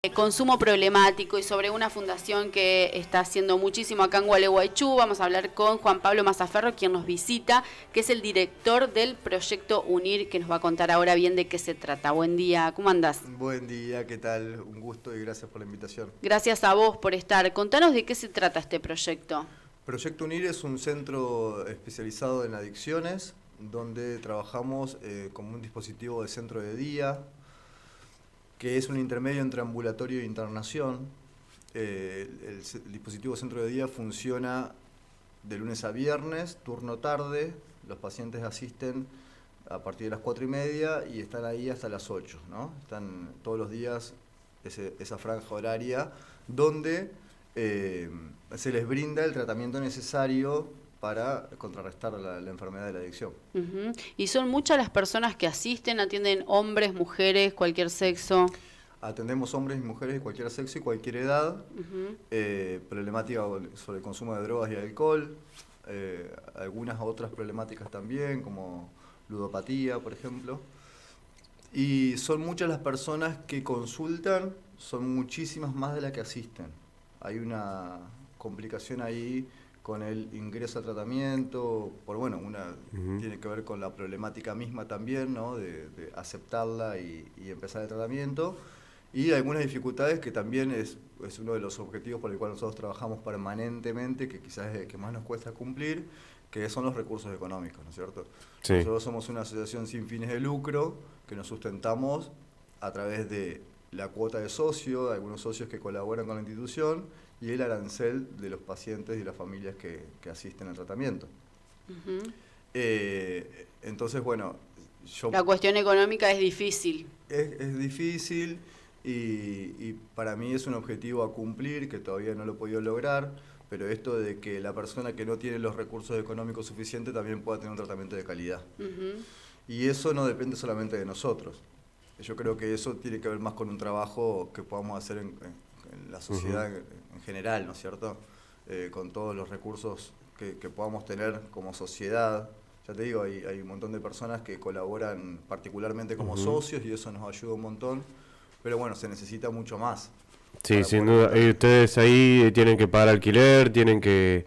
Consumo problemático y sobre una fundación que está haciendo muchísimo acá en Gualeguaychú. Vamos a hablar con Juan Pablo Mazzaferro, quien nos visita, que es el director del proyecto UNIR, que nos va a contar ahora bien de qué se trata. Buen día, ¿cómo andás? Buen día, ¿qué tal? Un gusto y gracias por la invitación. Gracias a vos por estar. Contanos de qué se trata este proyecto. Proyecto UNIR es un centro especializado en adicciones, donde trabajamos como un dispositivo de centro de día, que es un intermedio entre ambulatorio e internación. El dispositivo centro de día funciona de lunes a viernes, turno tarde. Los pacientes asisten a partir de las 4:30 y están ahí hasta las 8, ¿no? Están todos los días esa franja horaria donde se les brinda el tratamiento necesario para contrarrestar la enfermedad de la adicción. ¿Y son muchas las personas que asisten? ¿Atienden hombres, mujeres, cualquier sexo? Atendemos hombres y mujeres de cualquier sexo y cualquier edad, problemática sobre el consumo de drogas y alcohol, algunas otras problemáticas también, como ludopatía, por ejemplo. Y son muchas las personas que consultan, son muchísimas más de las que asisten. Hay una complicación ahí con el ingreso a tratamiento, tiene que ver con la problemática misma también, ¿no? de aceptarla y empezar el tratamiento. Y algunas dificultades que también es uno de los objetivos por el cual nosotros trabajamos permanentemente, que quizás es el que más nos cuesta cumplir, que son los recursos económicos, ¿no es cierto? Sí. Nosotros somos una asociación sin fines de lucro que nos sustentamos a través de la cuota de socio, de algunos socios que colaboran con la institución, y el arancel de los pacientes y las familias que asisten al tratamiento. Entonces, bueno... La cuestión económica es difícil. Es difícil y para mí es un objetivo a cumplir que todavía no lo he podido lograr, pero esto de que la persona que no tiene los recursos económicos suficientes también pueda tener un tratamiento de calidad. Y eso no depende solamente de nosotros. Yo creo que eso tiene que ver más con un trabajo que podamos hacer en la sociedad en general, ¿no es cierto? Con todos los recursos que podamos tener como sociedad. Ya te digo, hay un montón de personas que colaboran particularmente como socios y eso nos ayuda un montón, pero bueno, se necesita mucho más. Sí, sin duda. Y ustedes ahí tienen que pagar alquiler, tienen que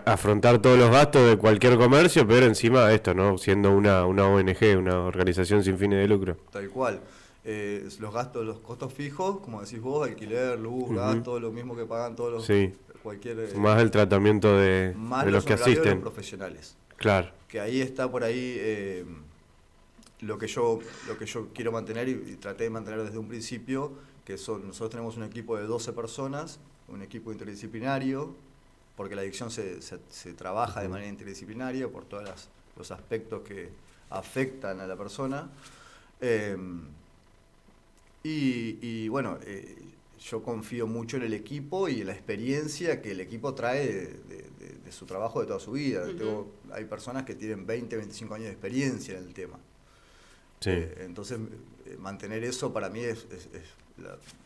afrontar todos los gastos de cualquier comercio, pero encima esto, ¿no? Siendo una ONG, una organización sin fines de lucro. Tal cual. Los gastos, los costos fijos, como decís vos, alquiler, luz, gas, todo lo mismo que pagan todos los... Sí. Cualquier, más el tratamiento de los que asisten. De los profesionales. Claro. Que ahí está por ahí lo que yo quiero mantener y traté de mantener desde un principio, que nosotros tenemos un equipo de 12 personas, un equipo interdisciplinario, porque la adicción se trabaja de manera interdisciplinaria por todos los aspectos que afectan a la persona. Yo confío mucho en el equipo y en la experiencia que el equipo trae de su trabajo de toda su vida. Hay personas que tienen 20, 25 años de experiencia en el tema. Sí. Entonces, mantener eso para mí es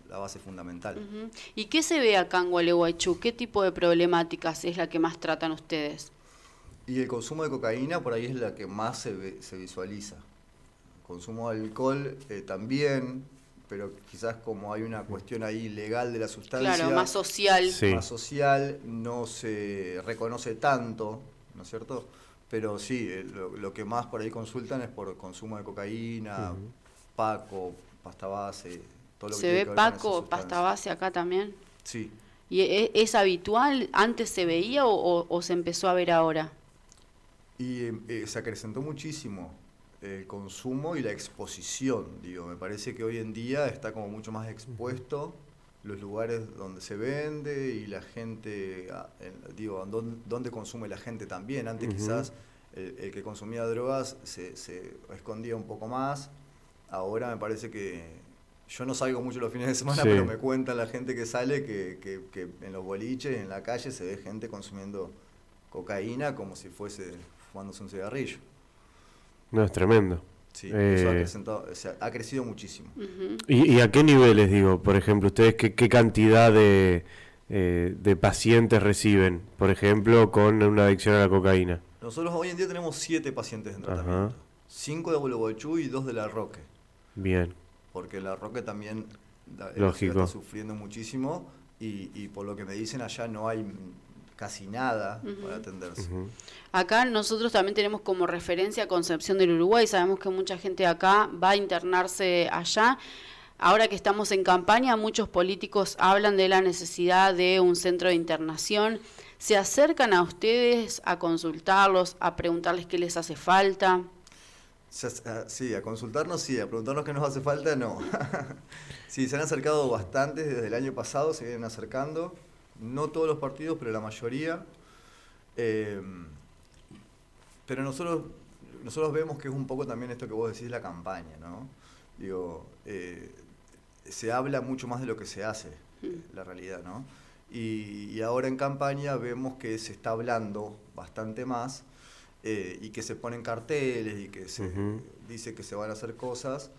la base fundamental. ¿Y qué se ve acá en Gualeguaychú? ¿Qué tipo de problemáticas es la que más tratan ustedes? Y el consumo de cocaína por ahí es la que más se visualiza. El consumo de alcohol también, pero quizás como hay una cuestión ahí legal de la sustancia... Claro, más social. Sí. Más social, no se reconoce tanto, ¿no es cierto? Pero sí, lo que más por ahí consultan es por consumo de cocaína, Paco, pasta base, todo lo que ¿Se ve Paco, pasta base acá también? Sí. ¿Y es habitual? ¿Antes se veía o se empezó a ver ahora? Y se acrecentó muchísimo el consumo y la exposición, digo. Me parece que hoy en día está como mucho más expuesto los lugares donde se vende y la gente, donde consume la gente también. Antes quizás el que consumía drogas se escondía un poco más. Ahora me parece que, yo no salgo mucho los fines de semana, pero me cuentan la gente que sale que en los boliches, en la calle, se ve gente consumiendo cocaína como si fuese fumándose un cigarrillo. No, es tremendo. Sí, eso ha crecido muchísimo. ¿Y a qué niveles, digo? Por ejemplo, ¿ustedes qué cantidad de pacientes reciben, por ejemplo, con una adicción a la cocaína? Nosotros hoy en día tenemos 7 pacientes en tratamiento. 5 de Gualeguaychú y 2 de La Roque. Bien. Porque La Roque también la ciudad está sufriendo muchísimo y por lo que me dicen allá no hay casi nada para atenderse. Acá nosotros también tenemos como referencia Concepción del Uruguay, sabemos que mucha gente acá va a internarse allá. Ahora que estamos en campaña, muchos políticos hablan de la necesidad de un centro de internación. ¿Se acercan a ustedes a consultarlos, a preguntarles qué les hace falta? Sí, a consultarnos sí, a preguntarnos qué nos hace falta no. Sí, se han acercado bastantes desde el año pasado, se vienen acercando. No todos los partidos, pero la mayoría. Pero nosotros vemos que es un poco también esto que vos decís, la campaña, ¿no? Digo, se habla mucho más de lo que se hace, la realidad, ¿no? Y ahora en campaña vemos que se está hablando bastante más y que se ponen carteles y que se dice que se van a hacer cosas,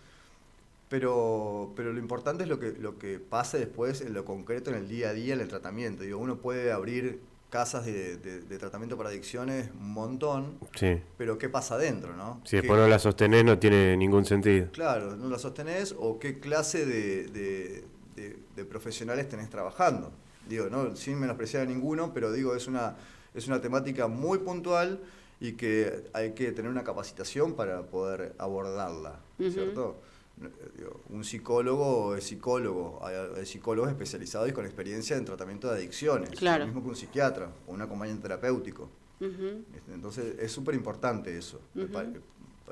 pero lo importante es lo que pasa después en lo concreto, en el día a día, en el tratamiento. Digo, uno puede abrir casas de tratamiento para adicciones un montón, sí, pero ¿qué pasa adentro, no? Si después no la sostenés no tiene ningún sentido. Claro, no la sostenés o qué clase de profesionales tenés trabajando. Digo, no, sin menospreciar a ninguno, pero digo, es una temática muy puntual y que hay que tener una capacitación para poder abordarla, ¿cierto? Digo, un psicólogo es psicólogo, hay psicólogos especializados y con experiencia en tratamiento de adicciones, claro, lo mismo que un psiquiatra o un acompañante terapéutico. Entonces es súper importante eso.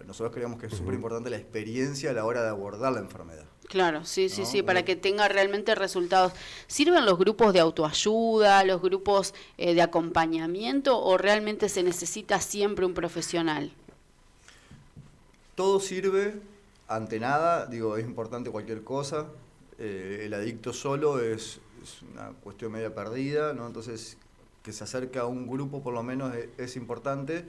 Nosotros creemos que es súper importante la experiencia a la hora de abordar la enfermedad. Claro, sí, ¿No? sí, para que tenga realmente resultados. ¿Sirven los grupos de autoayuda, los grupos de acompañamiento o realmente se necesita siempre un profesional? Todo sirve, ante nada, digo, es importante cualquier cosa. El adicto solo es una cuestión media perdida, ¿no? Entonces, que se acerque a un grupo por lo menos es importante,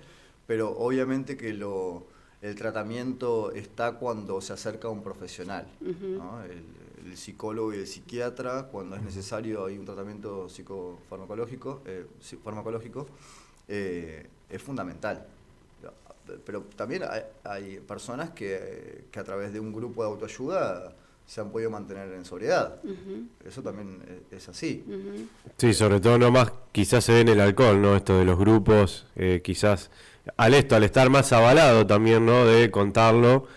pero obviamente que el tratamiento está cuando se acerca a un profesional, ¿no? El psicólogo y el psiquiatra, cuando es necesario hay un tratamiento psicofarmacológico, es fundamental. Pero también hay personas que a través de un grupo de autoayuda se han podido mantener en sobriedad. Eso también es así. Sí, sobre todo nomás quizás se ve en el alcohol, ¿no? Esto de los grupos, quizás al estar más avalado también, ¿no? De contarlo,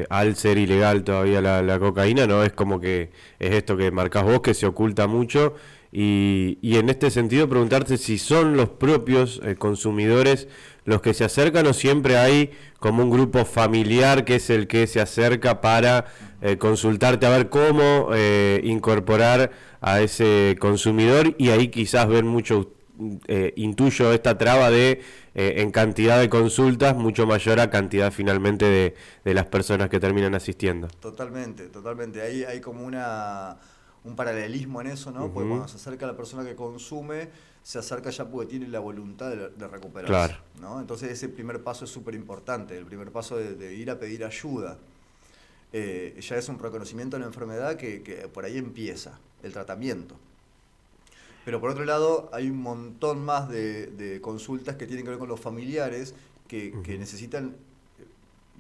al ser ilegal todavía la cocaína, ¿no? Es como que es esto que marcás vos, que se oculta mucho. Y en este sentido preguntarte si son los propios consumidores los que se acercan o siempre hay como un grupo familiar que es el que se acerca para consultarte a ver cómo incorporar a ese consumidor, y ahí quizás ven mucho, intuyo esta traba de en cantidad de consultas mucho mayor a cantidad finalmente de las personas que terminan asistiendo. Totalmente. Ahí hay como un paralelismo en eso, ¿no? Porque cuando se acerca a la persona que consume, se acerca ya porque tiene la voluntad de recuperarse, claro, ¿no? Entonces ese primer paso es súper importante, el primer paso de ir a pedir ayuda. Ya es un reconocimiento de la enfermedad que por ahí empieza el tratamiento. Pero por otro lado, hay un montón más de consultas que tienen que ver con los familiares que necesitan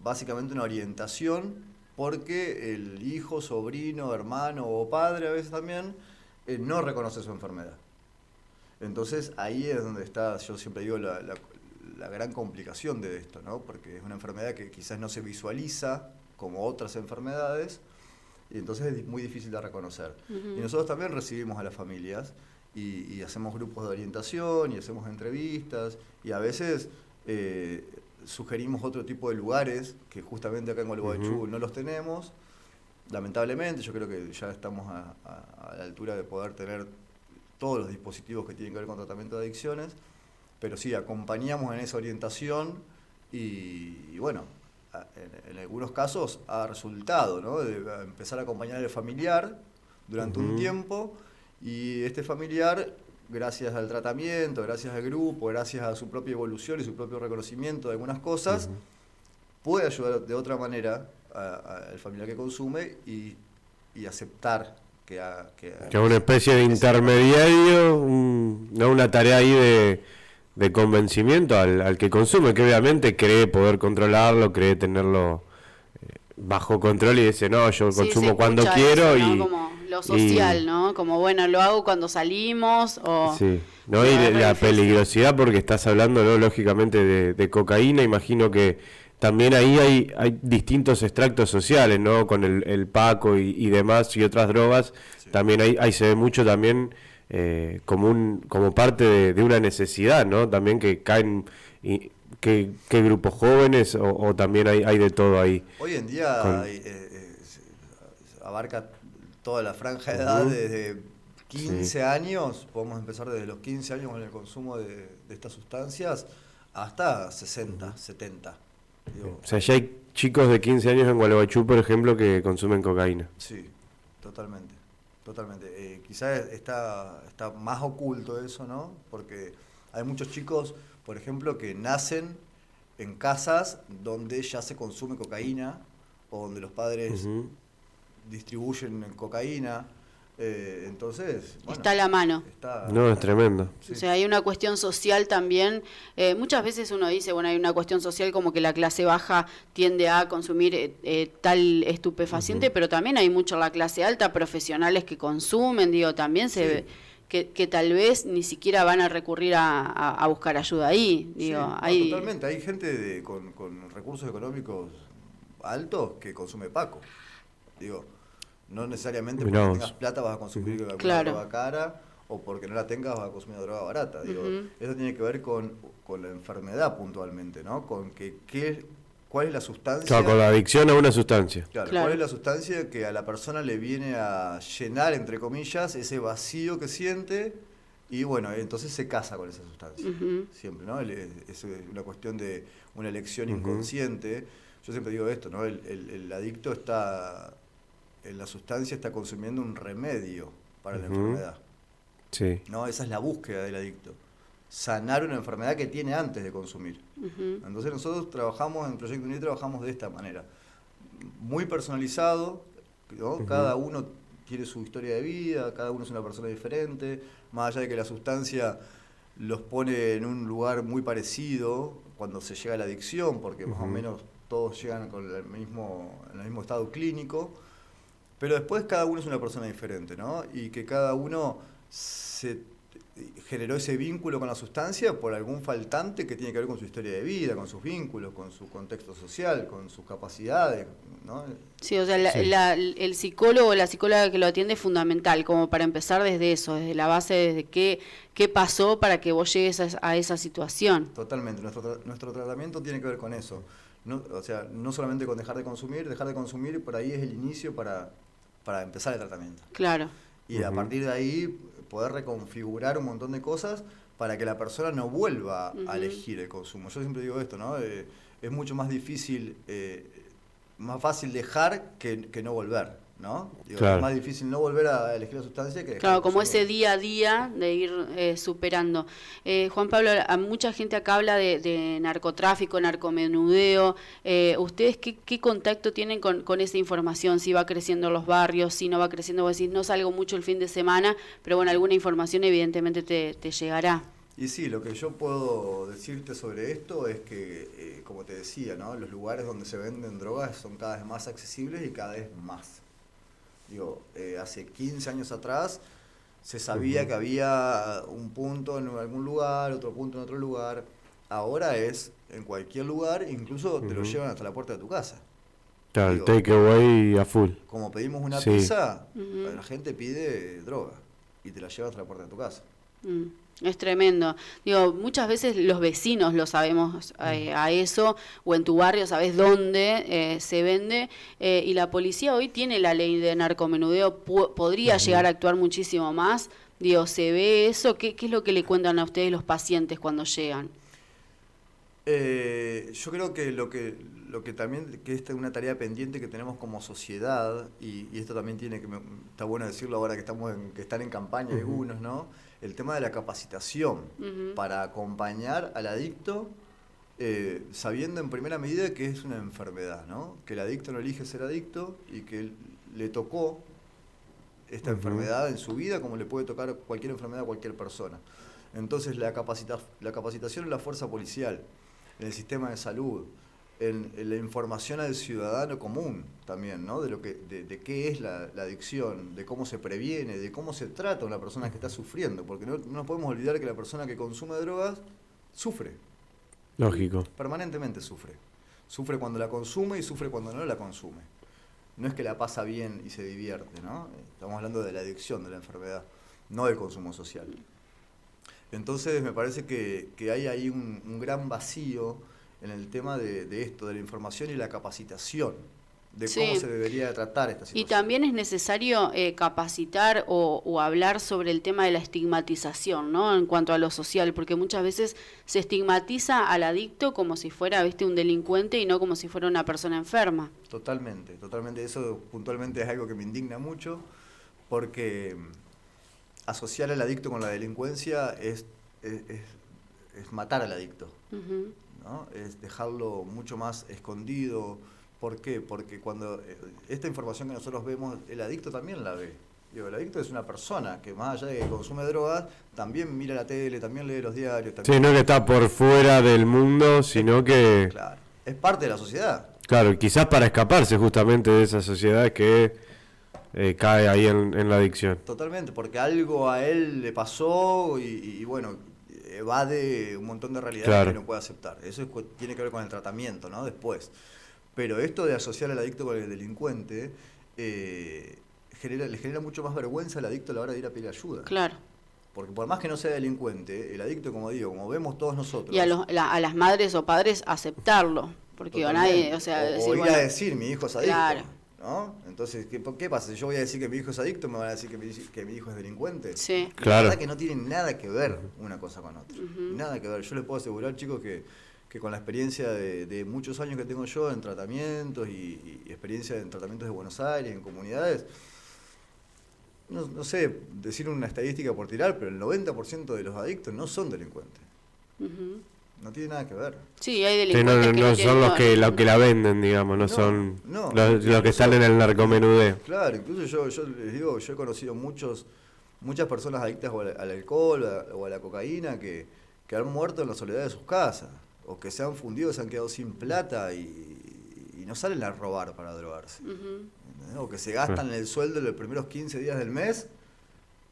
básicamente una orientación, porque el hijo, sobrino, hermano o padre a veces también no reconoce su enfermedad. Entonces ahí es donde está, yo siempre digo, la gran complicación de esto, ¿no? Porque es una enfermedad que quizás no se visualiza como otras enfermedades y entonces es muy difícil de reconocer. Y nosotros también recibimos a las familias y hacemos grupos de orientación y hacemos entrevistas y a veces sugerimos otro tipo de lugares que justamente acá en Gualeguaychú no los tenemos. Lamentablemente, yo creo que ya estamos a la altura de poder tener todos los dispositivos que tienen que ver con tratamiento de adicciones, pero sí, acompañamos en esa orientación y bueno, en algunos casos ha resultado, ¿no? De empezar a acompañar al familiar durante un tiempo, y este familiar, gracias al tratamiento, gracias al grupo, gracias a su propia evolución y su propio reconocimiento de algunas cosas, puede ayudar de otra manera al familiar que consume y aceptar que es una especie de intermediario, una tarea ahí de convencimiento al que consume, que obviamente cree poder controlarlo, cree tenerlo bajo control y dice, no, yo Sí, consumo se cuando escucha quiero eso, ¿no? y... Como lo social, y- ¿no? Como, bueno, lo hago cuando salimos o... Sí, no, Digo, y es re la difícil. peligrosidad porque estás hablando, ¿no? Lógicamente de cocaína, imagino que también ahí hay distintos extractos sociales, ¿no? Con el Paco y demás y otras drogas, Sí. también ahí se ve mucho también como parte de una necesidad, ¿no? También que caen, y, que grupos jóvenes o también hay de todo ahí. Hoy en día Con, abarca toda la franja de edad Ujú, desde sí. 15 años, podemos empezar desde los 15 años con el consumo de estas sustancias hasta 60, 70. Digo, O sea, ya hay chicos de 15 años en Gualeguaychú, por ejemplo, que consumen cocaína. sí, totalmente, totalmente. Quizás está más oculto eso, ¿no? Porque hay muchos chicos, por ejemplo, que nacen en casas donde ya se consume cocaína o donde los padres Ujú. distribuyen cocaína. Entonces, bueno, Está a la mano. No, es tremendo. Sí, O sea, hay una cuestión social también. Muchas veces uno dice, bueno, hay una cuestión social como que la clase baja tiende a consumir tal estupefaciente, pero también hay mucho en la clase alta, profesionales que consumen, digo, también se sí, ve que tal vez ni siquiera van a recurrir a buscar ayuda ahí. sí, Digo, no, hay... totalmente. Hay gente con recursos económicos altos que consume Paco. Digo, no necesariamente Mirá porque vos. tengas plata vas a consumir alguna Claro. droga cara o porque no la tengas vas a consumir una droga barata. Digo, Ujú. eso tiene que ver con la enfermedad puntualmente, ¿no? Con cuál es la sustancia. Claro, con la adicción a una sustancia. Claro, Claro. ¿cuál es la sustancia que a la persona le viene a llenar, entre comillas, ese vacío que siente? Y bueno, entonces se casa con esa sustancia. Ujú. Siempre, ¿no? Es una cuestión de una elección Ujú. inconsciente. Yo siempre digo esto, ¿no? El adicto está, en la sustancia está consumiendo un remedio para la Ujú. enfermedad, Sí. ¿no? Esa es la búsqueda del adicto. Sanar una enfermedad que tiene antes de consumir. Ujú. Entonces nosotros trabajamos, en Proyecto Unir trabajamos de esta manera. Muy personalizado, ¿no? Ujú. Cada uno tiene su historia de vida, cada uno es una persona diferente, más allá de que la sustancia los pone en un lugar muy parecido cuando se llega a la adicción, porque más o Ujú. menos todos llegan con en el mismo estado clínico, pero después cada uno es una persona diferente, ¿no? Y que cada uno se generó ese vínculo con la sustancia por algún faltante que tiene que ver con su historia de vida, con sus vínculos, con su contexto social, con sus capacidades, ¿no? Sí, o sea, Sí. el psicólogo o la psicóloga que lo atiende es fundamental, como para empezar desde eso, desde la base, desde qué pasó para que vos llegues a esa situación. Totalmente, nuestro tratamiento tiene que ver con eso. No, o sea, no solamente con dejar de consumir, por ahí es el inicio para empezar el tratamiento. Claro. Y a Ujú. partir de ahí poder reconfigurar un montón de cosas para que la persona no vuelva a Ujú. elegir el consumo. Yo siempre digo esto, ¿no? Es mucho más difícil, más fácil dejar que no volver, ¿no? Digo, Claro. es más difícil no volver a elegir la sustancia que dejar Claro, de como consumir. ese día a día de ir superando. Juan Pablo, a mucha gente acá habla de narcotráfico, narcomenudeo. ¿Ustedes qué contacto tienen con esa información? Si va creciendo en los barrios, si no va creciendo. Vos decís, no salgo mucho el fin de semana, pero bueno, alguna información evidentemente te llegará. Y sí, lo que yo puedo decirte sobre esto es que, como te decía, ¿no? Los lugares donde se venden drogas son cada vez más accesibles y cada vez más. Digo, hace 15 años atrás se sabía Ujú. que había un punto en algún lugar, otro punto en otro lugar. Ahora es en cualquier lugar, incluso te lo Ujú. llevan hasta la puerta de tu casa. Claro, el Digo, takeaway a full. como pedimos una Sí. pizza, Ujú. la gente pide droga y te la lleva hasta la puerta de tu casa. Mm, es tremendo. Digo, muchas veces los vecinos lo sabemos a eso, o en tu barrio sabes dónde se vende, y la policía hoy tiene la ley de narcomenudeo, podría llegar a actuar muchísimo más. Digo, ¿se ve eso? ¿Qué es lo que le cuentan a ustedes los pacientes cuando llegan? Yo creo que lo que también, que esta es una tarea pendiente que tenemos como sociedad, y esto también está bueno decirlo ahora que que están en campaña Ujú. algunos, ¿no? El tema de la capacitación Ujú. para acompañar al adicto, sabiendo en primera medida que es una enfermedad, ¿no? Que el adicto no elige ser adicto y que le tocó esta Ujú. enfermedad en su vida como le puede tocar cualquier enfermedad a cualquier persona. Entonces la capacitación en la fuerza policial, en el sistema de salud, en la información al ciudadano común también, ¿no? De qué es la adicción, de cómo se previene, de cómo se trata a una persona que está sufriendo, porque no nos podemos olvidar que la persona que consume drogas sufre. Lógico. Permanentemente sufre. Sufre cuando la consume y sufre cuando no la consume. No es que la pasa bien y se divierte, ¿no? Estamos hablando de la adicción, de la enfermedad, no del consumo social. Entonces me parece que hay ahí un gran vacío en el tema de esto, de la información y la capacitación, de cómo se debería tratar esta situación. Y también es necesario capacitar o hablar sobre el tema de la estigmatización, ¿no? En cuanto a lo social, porque muchas veces se estigmatiza al adicto como si fuera, ¿viste?, un delincuente y no como si fuera una persona enferma. Totalmente. Eso puntualmente es algo que me indigna mucho, porque asociar al adicto con la delincuencia es matar al adicto, ¿no? Es dejarlo mucho más escondido. ¿Por qué? Porque cuando esta información que nosotros vemos, el adicto también la ve. Digo, el adicto es una persona que más allá de que consume drogas, también mira la tele, también lee los diarios. También... Sí, no que está por fuera del mundo, sino que... Claro, es parte de la sociedad. Claro, quizás para escaparse justamente de esa sociedad que cae ahí en la adicción. Totalmente, porque algo a él le pasó y bueno, evade un montón de realidades que no puede aceptar. Eso tiene que ver con el tratamiento, ¿no? Después. Pero esto de asociar al adicto con el delincuente le genera mucho más vergüenza al adicto a la hora de ir a pedir ayuda. Claro. Porque por más que no sea delincuente, el adicto, como digo, como vemos todos nosotros... Y a las madres o padres aceptarlo. Porque nadie, o sea... O ir a decir, mi hijo es adicto. Claro. ¿No? Entonces, ¿qué pasa? Si yo voy a decir que mi hijo es adicto, ¿me van a decir que mi hijo es delincuente? Sí. Claro. La verdad que no tienen nada que ver una cosa con otra. Nada que ver. Yo les puedo asegurar, chicos, que con la experiencia de muchos años que tengo yo en tratamientos y experiencia en tratamientos de Buenos Aires, en comunidades, no sé decir una estadística por tirar, pero el 90% de los adictos no son delincuentes. No tiene nada que ver. Sí, hay delincuentes no, que no son los que la venden, digamos, no son los que están en el narcomenudeo. Claro, incluso yo les digo, yo he conocido muchas personas adictas al alcohol o a la cocaína que han muerto en la soledad de sus casas, o que se han fundido, se han quedado sin plata y no salen a robar para drogarse. O que se gastan el sueldo en los primeros 15 días del mes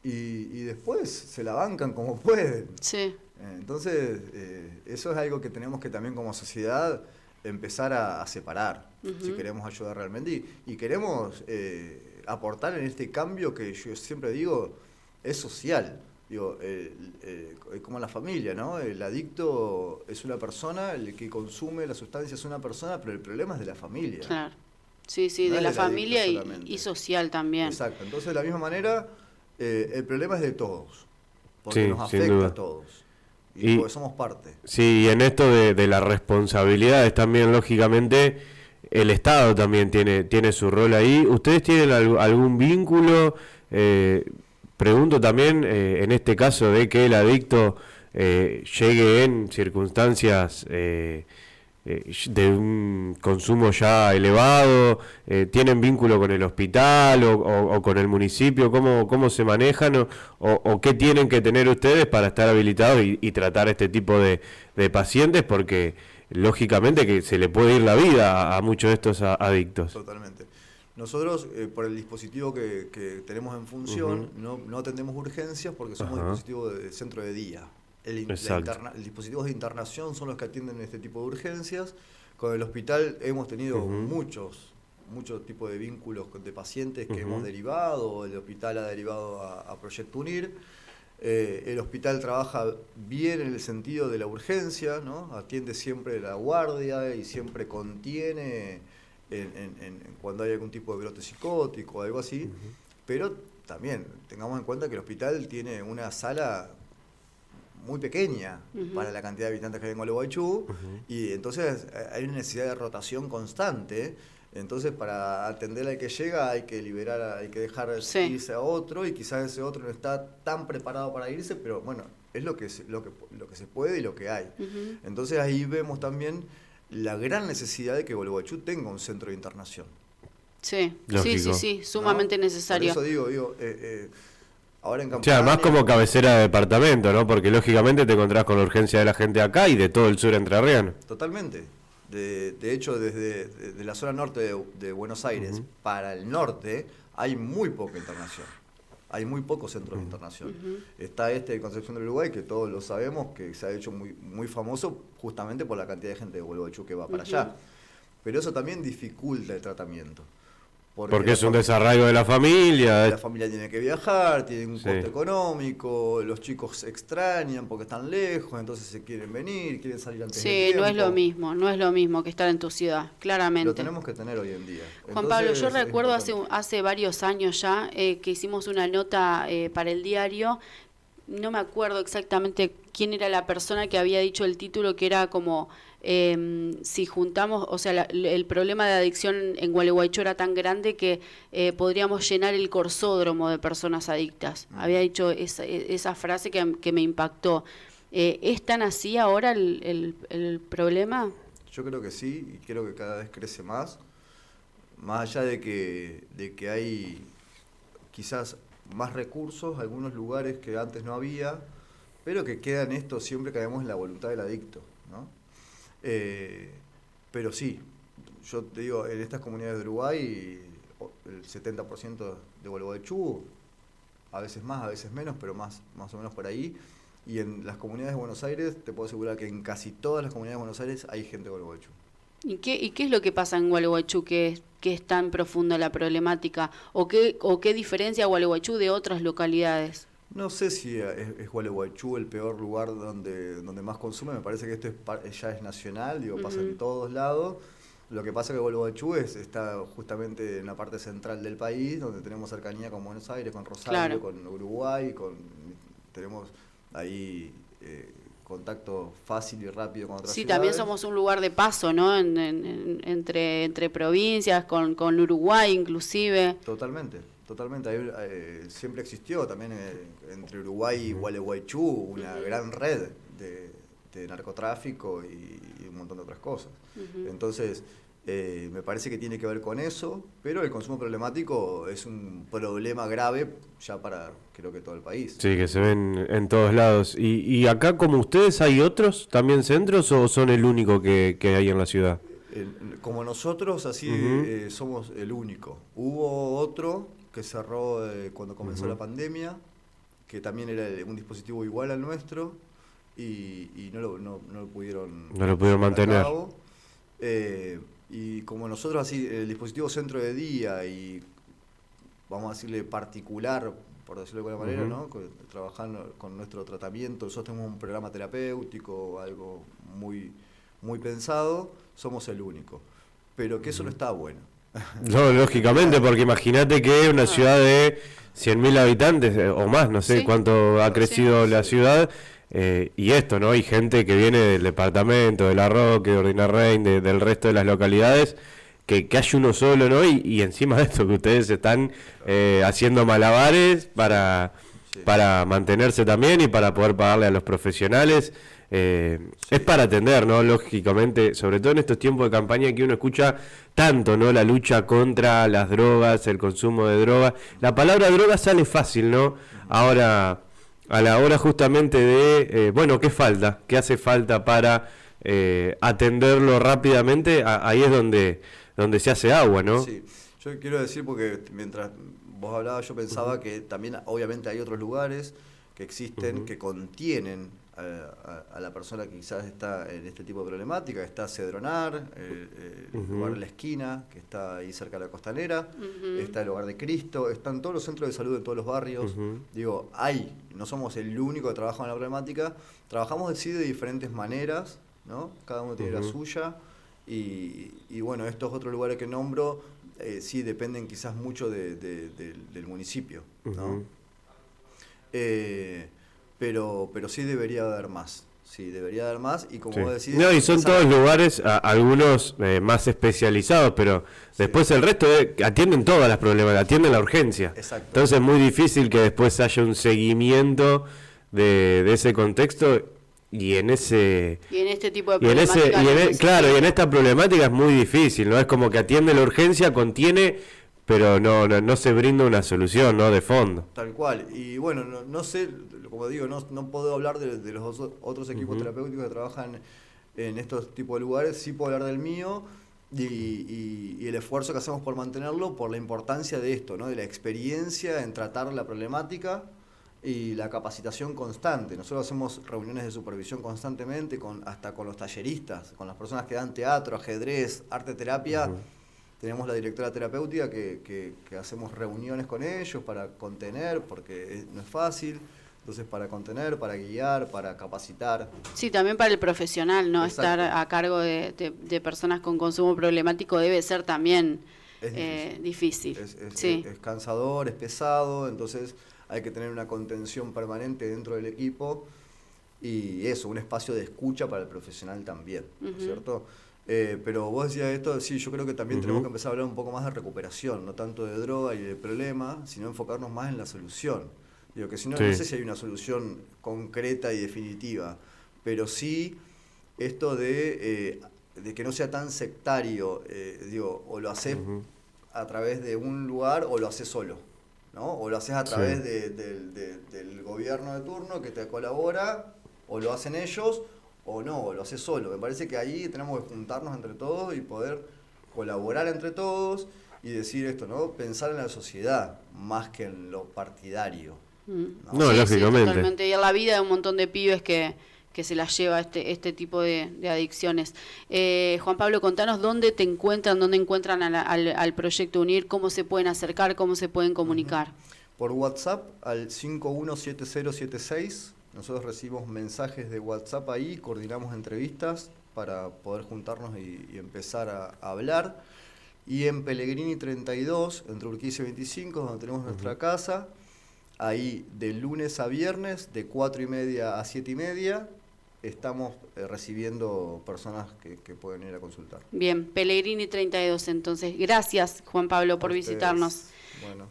y después se la bancan como pueden. Sí. Entonces, eso es algo que tenemos que también como sociedad empezar a separar, si queremos ayudar realmente. Y queremos aportar en este cambio que yo siempre digo, es social. Digo, como en la familia, ¿no? El adicto es una persona, el que consume la sustancia es una persona, pero el problema es de la familia. Claro. Sí, No de la familia solamente. y social también. Exacto. Entonces, de la misma manera, el problema es de todos, porque Sí, nos sin afecta duda. a todos. Y porque somos parte. Sí, y en esto de las responsabilidades también, lógicamente, el Estado también tiene su rol ahí. ¿Ustedes tienen algún vínculo? Pregunto también, en este caso de que el adicto llegue en circunstancias de un consumo ya elevado, ¿tienen vínculo con el hospital o con el municipio? ¿Cómo se manejan o qué tienen que tener ustedes para estar habilitados y tratar este tipo de pacientes? Porque lógicamente que se le puede ir la vida a muchos de estos adictos. Totalmente. Nosotros, por el dispositivo que tenemos en función, no atendemos urgencias porque somos dispositivos de centro de día. El dispositivos de internación son los que atienden este tipo de urgencias. Con el hospital hemos tenido muchos tipos de vínculos de pacientes que hemos derivado, el hospital ha derivado a Proyecto Unir. El hospital trabaja bien en el sentido de la urgencia, ¿no? Atiende siempre la guardia y siempre contiene cuando hay algún tipo de brote psicótico o algo así, pero también tengamos en cuenta que el hospital tiene una sala muy pequeña para la cantidad de habitantes que hay en Gualeguaychú, y entonces hay una necesidad de rotación constante. Entonces, para atender al que llega hay que dejar irse a otro, y quizás ese otro no está tan preparado para irse, pero bueno, es lo que se puede y lo que hay. Entonces ahí vemos también la gran necesidad de que Gualeguaychú tenga un centro de internación. Sí, lógico. sí, sumamente necesario. Por eso digo, ahora en O campaña... sea, además como cabecera de departamento, ¿no? Porque lógicamente te encontrás con la urgencia de la gente acá y de todo el sur entrerriano. Totalmente. De hecho, de la zona norte de Buenos Aires para el norte hay muy poca internación. Hay muy pocos centros de internación. Está de Concepción del Uruguay, que todos lo sabemos, que se ha hecho muy, muy famoso justamente por la cantidad de gente de Gualeguaychú que va para allá. Pero eso también dificulta el tratamiento. Porque es un desarraigo de la familia. La familia tiene que viajar, tiene un costo económico, los chicos se extrañan porque están lejos, entonces se quieren venir, quieren salir antes de tiempo. Sí, no es lo mismo que estar en tu ciudad, claramente. Lo tenemos que tener hoy en día. Juan Pablo, yo recuerdo hace varios años ya que hicimos una nota para el diario. No me acuerdo exactamente quién era la persona que había dicho el título, que era como si juntamos, o sea, el problema de adicción en Gualeguaychú era tan grande que podríamos llenar el corsódromo de personas adictas. Había dicho esa frase que me impactó. ¿Es tan así ahora el problema? Yo creo que sí, y creo que cada vez crece más allá de que hay quizás más recursos, algunos lugares que antes no había, pero que quedan esto siempre caemos en la voluntad del adicto, ¿no? Pero sí, yo te digo, en estas comunidades de Uruguay, el 70% de Gualeguaychú, a veces más, a veces menos, pero más o menos por ahí, y en las comunidades de Buenos Aires, te puedo asegurar que en casi todas las comunidades de Buenos Aires hay gente de Gualeguaychú. ¿Y qué es lo que pasa en Gualeguaychú que es tan profunda la problemática? ¿O qué diferencia Gualeguaychú de otras localidades? No sé si es Gualeguaychú el peor lugar donde más consume. Me parece que esto ya es nacional, pasa en todos lados. Lo que pasa es que Gualeguaychú está justamente en la parte central del país, donde tenemos cercanía con Buenos Aires, con Rosario, con Uruguay, tenemos ahí contacto fácil y rápido con otras ciudades. También somos un lugar de paso, ¿no? Entre provincias, con Uruguay inclusive. Totalmente. Siempre existió también entre Uruguay y Gualeguaychú una gran red de narcotráfico y un montón de otras cosas. Entonces, me parece que tiene que ver con eso, pero el consumo problemático es un problema grave ya para, creo que todo el país. Sí, que se ven en todos lados. ¿Y acá, como ustedes, hay otros también centros o son el único que hay en la ciudad? Como nosotros, así somos el único. Hubo otro que cerró cuando comenzó la pandemia, que también era un dispositivo igual al nuestro, y no lo pudieron mantener. Y como nosotros, así, el dispositivo centro de día y, vamos a decirle, particular, por decirlo de alguna manera, ¿no? Trabajando con nuestro tratamiento, nosotros tenemos un programa terapéutico, algo muy, muy pensado, somos el único. Pero que eso no está bueno. No, lógicamente, porque imagínate que es una ciudad de 100.000 habitantes o más, no sé cuánto ha crecido la ciudad, y esto, ¿no? Hay gente que viene del departamento, de La Roque, de Ordinarrein, del resto de las localidades, que hay uno solo, ¿no? Y encima de esto que ustedes están haciendo malabares para mantenerse también y para poder pagarle a los profesionales. Es para atender, ¿no? Lógicamente, sobre todo en estos tiempos de campaña que uno escucha tanto, ¿no? La lucha contra las drogas, el consumo de drogas. La palabra droga sale fácil, ¿no? Ahora, a la hora justamente de, ¿qué falta? ¿Qué hace falta para atenderlo rápidamente? Ahí es donde se hace agua, ¿no? Sí, yo quiero decir, porque mientras vos hablabas, yo pensaba que también, obviamente, hay otros lugares que existen, que contienen a la persona que quizás está en este tipo de problemática. Está Cedronar, el lugar de la esquina, que está ahí cerca de la Costanera, está el Hogar de Cristo, están todos los centros de salud en todos los barrios. Digo, no somos el único que trabaja en la problemática, trabajamos de diferentes maneras, ¿no? Cada uno tiene la suya, y bueno, estos otros lugares que nombro, sí dependen quizás mucho del municipio, ¿no? Pero sí debería haber más. Sí, debería haber más, y como vos decís... No, y son todos lugares, algunos más especializados, pero después el resto atienden todas las problemas, atienden la urgencia. Exacto. Entonces es muy difícil que después haya un seguimiento de ese contexto, y en este tipo de problemática. Claro, y en esta problemática es muy difícil, ¿no? Es como que atiende la urgencia, contiene, pero no se brinda una solución, ¿no? De fondo. Tal cual. Y bueno, no sé, como digo, no puedo hablar de los otros equipos terapéuticos que trabajan en estos tipos de lugares, sí puedo hablar del mío y el esfuerzo que hacemos por mantenerlo, por la importancia de esto, ¿no? De la experiencia en tratar la problemática y la capacitación constante. Nosotros hacemos reuniones de supervisión constantemente, hasta con los talleristas, con las personas que dan teatro, ajedrez, arte terapia. Tenemos la directora terapéutica que hacemos reuniones con ellos para contener, porque no es fácil. Entonces, para contener, para guiar, para capacitar. Sí, también para el profesional, ¿no? Exacto. Estar a cargo de personas con consumo problemático debe ser también difícil. Es cansador, es pesado, entonces hay que tener una contención permanente dentro del equipo y eso, un espacio de escucha para el profesional también, ¿no es cierto? Pero vos decías esto, sí, yo creo que también tenemos que empezar a hablar un poco más de recuperación, no tanto de droga y de problema, sino enfocarnos más en la solución. Digo que si no, no sé si hay una solución concreta y definitiva, pero sí esto de que no sea tan sectario, o lo haces a través de un lugar o lo haces solo, ¿no? O lo haces a través del gobierno de turno que te colabora, o lo hacen ellos, o no, o lo haces solo. Me parece que ahí tenemos que juntarnos entre todos y poder colaborar entre todos y decir esto, ¿no? Pensar en la sociedad más que en lo partidario. No, lógicamente. Totalmente. Y en la vida de un montón de pibes que se las lleva este tipo de adicciones. Juan Pablo, contanos dónde te encuentran, dónde encuentran al Proyecto UNIR, cómo se pueden acercar, cómo se pueden comunicar. Por WhatsApp al 517076. Nosotros recibimos mensajes de WhatsApp ahí, coordinamos entrevistas para poder juntarnos y empezar a hablar. Y en Pellegrini 32, entre Urquiza y 25, donde tenemos nuestra casa, ahí de lunes a viernes, de 4:30 a 7:30, estamos recibiendo personas que pueden ir a consultar. Bien, Pellegrini 32, entonces. Gracias, Juan Pablo, por visitarnos. Bueno.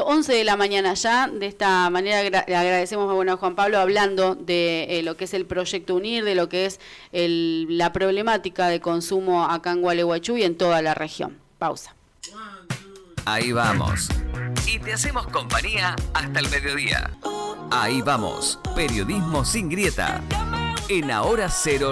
11 de la mañana ya. De esta manera le agradecemos a Juan Pablo hablando de lo que es el Proyecto UNIR, de lo que es la problemática de consumo acá en Gualeguaychú y en toda la región. Pausa. Ahí vamos. Y te hacemos compañía hasta el mediodía. Ahí vamos. Periodismo sin grieta. En Ahora Cero.